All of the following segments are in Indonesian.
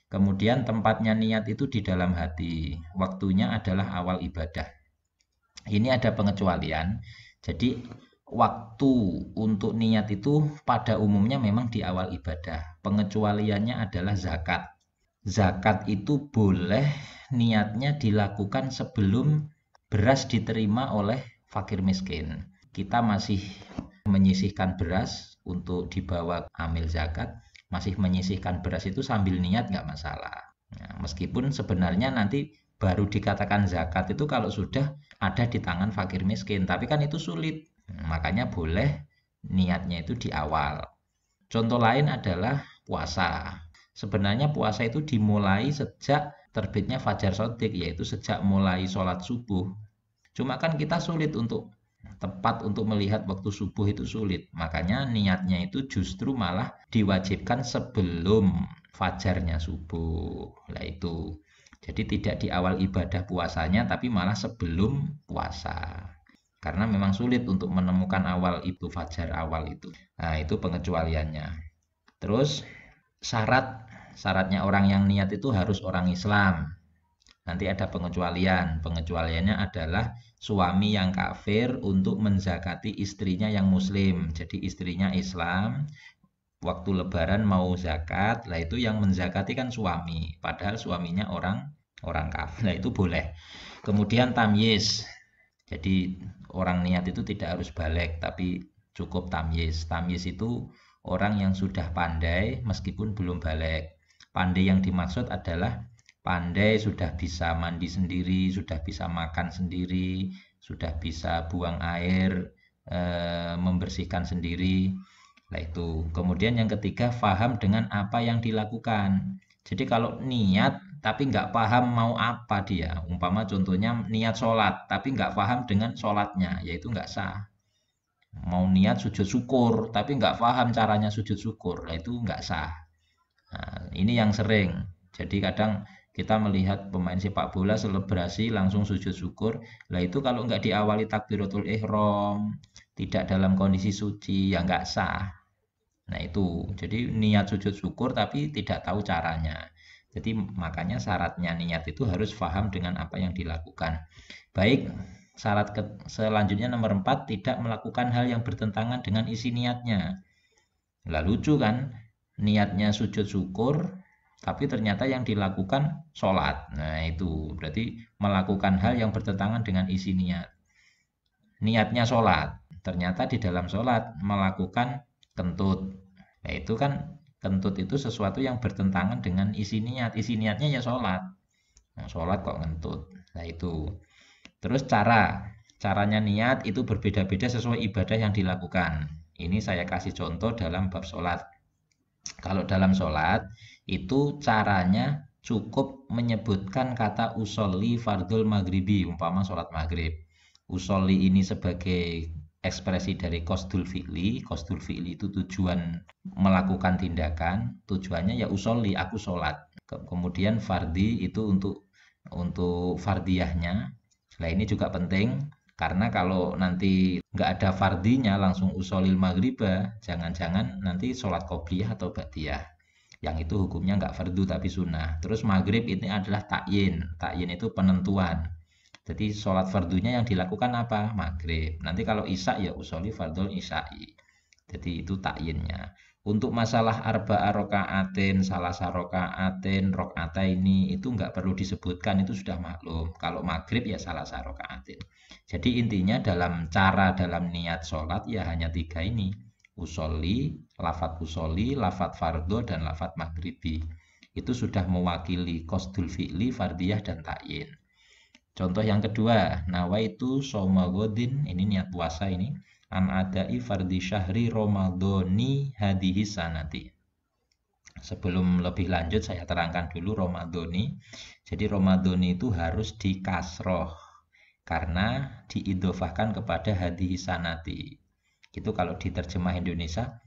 Kemudian tempatnya niat itu di dalam hati. Waktunya adalah awal ibadah. Ini ada pengecualian. Jadi waktu untuk niat itu pada umumnya memang di awal ibadah. Pengecualiannya adalah zakat. Zakat itu boleh niatnya dilakukan sebelum beras diterima oleh fakir miskin. Kita masih menyisihkan beras untuk dibawa amil zakat, masih menyisihkan beras itu sambil niat nggak masalah. Nah, meskipun sebenarnya nanti baru dikatakan zakat itu kalau sudah ada di tangan fakir miskin, tapi kan itu sulit. Makanya boleh niatnya itu di awal. Contoh lain adalah puasa. Sebenarnya puasa itu dimulai sejak terbitnya fajar shodiq, yaitu sejak mulai sholat subuh. Cuma kan kita sulit untuk tepat untuk melihat waktu subuh itu sulit. Makanya niatnya itu justru malah diwajibkan sebelum fajarnya subuh. Nah itu. Jadi tidak di awal ibadah puasanya tapi malah sebelum puasa. Karena memang sulit untuk menemukan awal itu fajar awal itu. Nah, itu pengecualiannya. Terus syaratnya orang yang niat itu harus orang Islam. Nanti ada pengecualian. Pengecualiannya adalah suami yang kafir untuk menzakati istrinya yang muslim. Jadi istrinya Islam, waktu lebaran mau zakat, lah itu yang menzakati kan suami. Padahal suaminya orang orang kafir. Nah itu boleh. Kemudian tamyiz. Jadi orang niat itu tidak harus balik, tapi cukup tamyiz. Tamyiz itu orang yang sudah pandai meskipun belum balik. Pandai yang dimaksud adalah pandai sudah bisa mandi sendiri, sudah bisa makan sendiri, sudah bisa buang air, membersihkan sendiri. Nah itu. Kemudian yang ketiga, faham dengan apa yang dilakukan. Jadi kalau niat tapi nggak paham mau apa dia, umpama contohnya niat sholat tapi nggak paham dengan sholatnya, yaitu nggak sah. Mau niat sujud syukur tapi nggak paham caranya sujud syukur, nah itu nggak sah. Nah, ini yang sering. Jadi kadang kita melihat pemain sepak bola selebrasi langsung sujud syukur. Lah itu kalau nggak diawali takbiratul ihram, tidak dalam kondisi suci, ya nggak sah. Nah itu, jadi niat sujud syukur tapi tidak tahu caranya. Jadi makanya syaratnya niat itu harus paham dengan apa yang dilakukan. Baik, syarat selanjutnya nomor 4, tidak melakukan hal yang bertentangan dengan isi niatnya. Lah lucu kan, niatnya sujud syukur, tapi ternyata yang dilakukan sholat. Nah itu, berarti melakukan hal yang bertentangan dengan isi niat. Niatnya sholat, ternyata di dalam sholat melakukan kentut. Nah itu kan kentut itu sesuatu yang bertentangan dengan isi niat. Isi niatnya ya sholat. Nah, sholat kok kentut. Nah itu. Terus caranya niat itu berbeda-beda sesuai ibadah yang dilakukan. Ini saya kasih contoh dalam bab sholat. Kalau dalam sholat itu caranya cukup menyebutkan kata usolli fardul maghribi, umpama sholat maghrib. Usolli ini sebagai ekspresi dari qasdul fi'li. Qasdul fi'li itu tujuan melakukan tindakan, tujuannya ya usolli, aku sholat. Kemudian fardi itu untuk fardiyahnya. Nah ini juga penting karena kalau nanti nggak ada fardinya langsung usolil maghriba, jangan-jangan nanti sholat qobliyah atau ba'diyah. Yang itu hukumnya nggak fardu tapi sunnah. Terus maghrib ini adalah takyin. Takyin itu penentuan. Jadi sholat fardunya yang dilakukan apa? Maghrib. Nanti kalau isya ya usoli fardul isya'i. Jadi itu takyinnya. Untuk masalah arba'a rokaatin, salasa rokaatin, rokata ini itu nggak perlu disebutkan, itu sudah maklum. Kalau maghrib ya salasa rokaatin. Jadi intinya dalam niat sholat ya hanya 3 ini. Usoli, lafat fardo, dan lafat maghribi. Itu sudah mewakili qasdul fi'li, fardiyah, dan takyin. Contoh yang kedua, nawaitu shauma ghadin, ini niat puasa ini, an adai fardhi syahri ramadhani hadhihi sanati. Sebelum lebih lanjut saya terangkan dulu ramadhani. Jadi ramadhani itu harus dikasroh karena diidhofahkan kepada hadhihi sanati. Itu kalau diterjemah Indonesia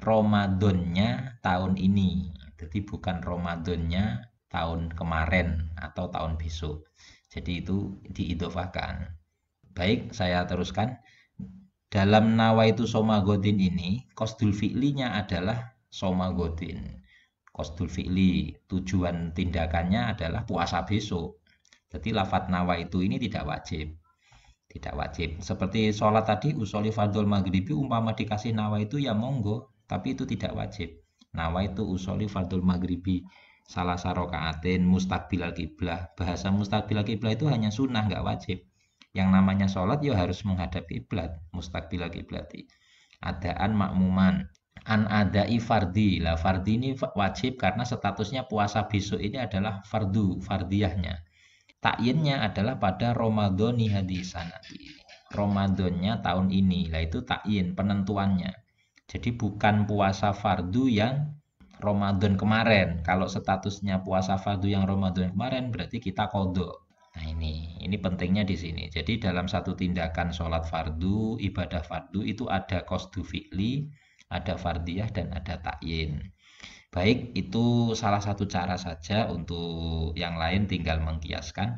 Ramadannya tahun ini. Jadi bukan Ramadannya tahun kemarin atau tahun besok. Jadi itu diidhofahkan. Baik, saya teruskan. Dalam nawaitu shauma ghadin ini, qasdul fi'linya adalah shauma ghadin. qasdul fi'li, tujuan tindakannya adalah puasa besok. Jadi lafadz nawa itu ini tidak wajib. Tidak wajib. Seperti sholat tadi, usolli fardhul maghribi, umpama dikasih nawa itu ya monggo, tapi itu tidak wajib. Nawa itu usolli fardhul maghribi salah sarokaatin mustaqbilal kiblah. Bahasa mustaqbilal kiblah itu hanya sunnah, nggak wajib. Yang namanya sholat ya harus menghadap kiblat, mustaqbilal kiblati. Adaan makmuman. An adai fardi. Lah fardi ini wajib karena statusnya puasa besok ini adalah fardu, fardiyahnya. Takyinnya adalah pada Ramadhani hadis sanati. Ramadannya tahun ini. Lah itu takyin, penentuannya. Jadi bukan puasa fardu yang Ramadan kemarin. Kalau statusnya puasa fardu yang Ramadan kemarin berarti kita qadha. Nah ini pentingnya di sini. Jadi dalam satu tindakan sholat fardu, ibadah fardu itu ada qasdu fi'li, ada fardiyah dan ada takyin. Baik, itu salah satu cara saja. Untuk yang lain tinggal mengkiaskan.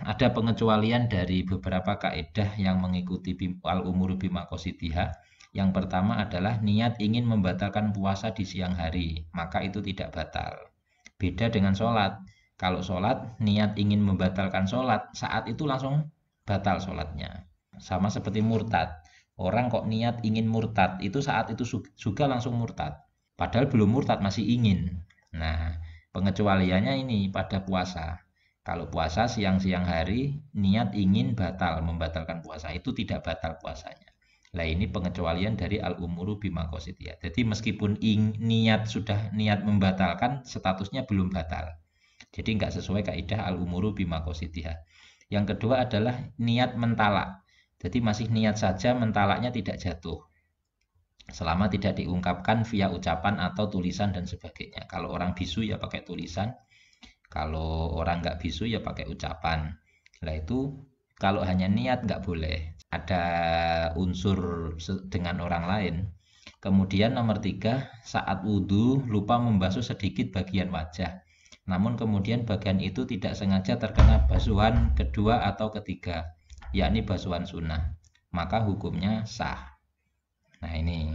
Ada pengecualian dari beberapa kaidah yang mengikuti al-umuru bimaqasidiha. Yang pertama adalah niat ingin membatalkan puasa di siang hari, maka itu tidak batal. Beda dengan sholat. Kalau sholat, niat ingin membatalkan sholat, saat itu langsung batal sholatnya. Sama seperti murtad. Orang kok niat ingin murtad, itu saat itu juga langsung murtad. Padahal belum murtad, masih ingin. Nah, pengecualiannya ini pada puasa. Kalau puasa siang-siang hari, niat ingin membatalkan puasa, itu tidak batal puasanya. Nah, ini pengecualian dari al-umuru bimaqasidiyah. Jadi meskipun sudah niat membatalkan, statusnya belum batal. Jadi nggak sesuai kaidah al-umuru bimaqasidiyah. Yang kedua adalah niat mentalak. Jadi masih niat saja, mentalaknya tidak jatuh. Selama tidak diungkapkan via ucapan atau tulisan dan sebagainya. Kalau orang bisu ya pakai tulisan, kalau orang nggak bisu ya pakai ucapan. Nah itu kalau hanya niat nggak boleh, ada unsur dengan orang lain. Kemudian nomor 3, saat wudhu lupa membasuh sedikit bagian wajah, namun kemudian bagian itu tidak sengaja terkena basuhan kedua atau ketiga, yakni basuhan sunnah, maka hukumnya sah. Nah ini,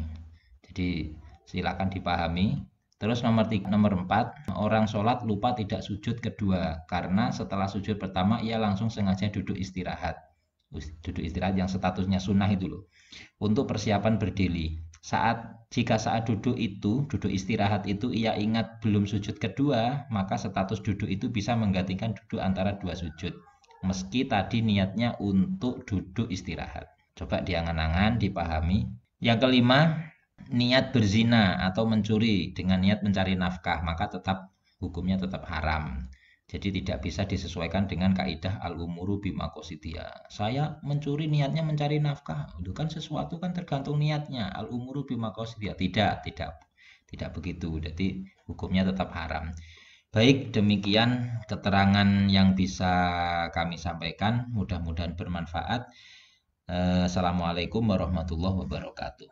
jadi silakan dipahami. Terus nomor 4, orang sholat lupa tidak sujud kedua, karena setelah sujud pertama ia langsung sengaja duduk istirahat. Duduk istirahat yang statusnya sunnah itu loh, untuk persiapan berdiri. Jika saat duduk istirahat itu ia ingat belum sujud kedua, maka status duduk itu bisa menggantikan duduk antara dua sujud, meski tadi niatnya untuk duduk istirahat. Coba diangan-angan, dipahami. Yang kelima, niat berzina atau mencuri dengan niat mencari nafkah, maka hukumnya tetap haram. Jadi tidak bisa disesuaikan dengan kaidah al-umuru bimaqasidiyah. Saya mencuri niatnya mencari nafkah. Itu kan sesuatu kan tergantung niatnya. Al-umuru bimaqasidiyah. Tidak begitu. Jadi hukumnya tetap haram. Baik, demikian keterangan yang bisa kami sampaikan. Mudah-mudahan bermanfaat. Assalamualaikum warahmatullahi wabarakatuh.